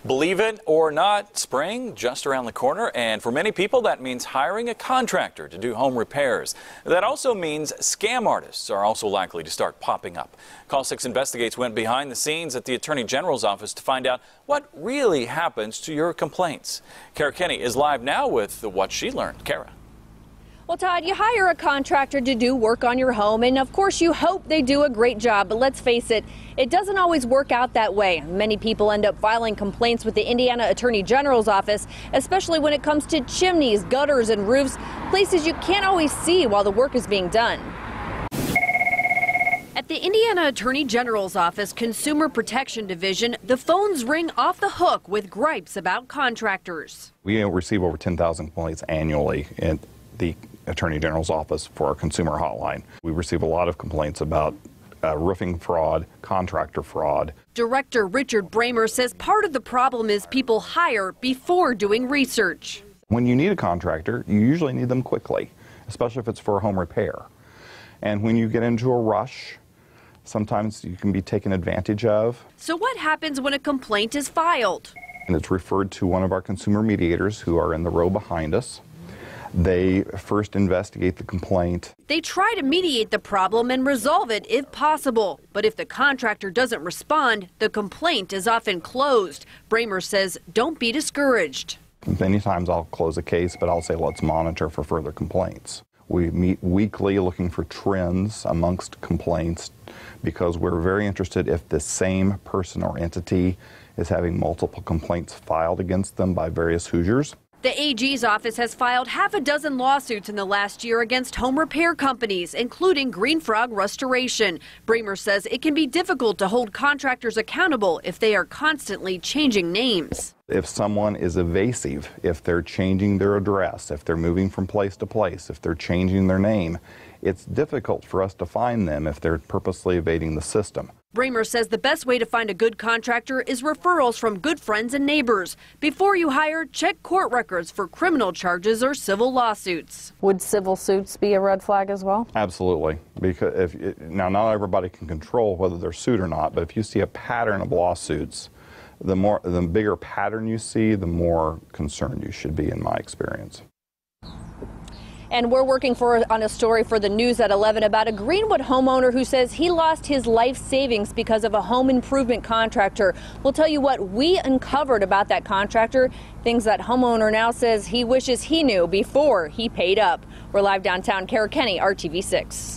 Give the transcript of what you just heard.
Believe it or not, spring just around the corner, and for many people that means hiring a contractor to do home repairs. That also means scam artists are also likely to start popping up. Call 6 Investigates went behind the scenes at the Attorney General's office to find out what really happens to your complaints. Kara Kenny is live now with what she learned. Kara. Well, Todd, you hire a contractor to do work on your home, and of course you hope they do a great job, but let's face it, it doesn't always work out that way. Many people end up filing complaints with the Indiana Attorney General's office, especially when it comes to chimneys, gutters, and roofs, places you can't always see while the work is being done. At the Indiana Attorney General's office Consumer Protection Division, the phones ring off the hook with gripes about contractors. We receive over 10,000 complaints annually in the Attorney General's office for our consumer hotline. We receive a lot of complaints about roofing fraud, contractor fraud. Director Richard Bramer says part of the problem is people hire before doing research. When you need a contractor, you usually need them quickly, especially if it's for a home repair. And when you get into a rush, sometimes you can be taken advantage of. So what happens when a complaint is filed? And it's referred to one of our consumer mediators who are in the row behind us. They first investigate the complaint. They try to mediate the problem and resolve it if possible. But if the contractor doesn't respond, the complaint is often closed. Bramer says don't be discouraged. Many times I'll close a case, but I'll say let's monitor for further complaints. We meet weekly looking for trends amongst complaints because we're very interested if the same person or entity is having multiple complaints filed against them by various Hoosiers. The AG's office has filed half a dozen lawsuits in the last year against home repair companies, including Green Frog Restoration. Bramer says it can be difficult to hold contractors accountable if they are constantly changing names. If someone is evasive, if they're changing their address, if they're moving from place to place, if they're changing their name, it's difficult for us to find them if they're purposely evading the system. Bramer says the best way to find a good contractor is referrals from good friends and neighbors. Before you hire, check court records for criminal charges or civil lawsuits. Would civil suits be a red flag as well? Absolutely. Because now not everybody can control whether they're sued or not, but if you see a pattern of lawsuits, the bigger pattern you see, the more concerned you should be, in my experience. And we're working on a story for the News at 11 about a Greenwood homeowner who says he lost his life savings because of a home improvement contractor. We'll tell you what we uncovered about that contractor, things that homeowner now says he wishes he knew before he paid up. We're live downtown. Kara Kenny, RTV 6.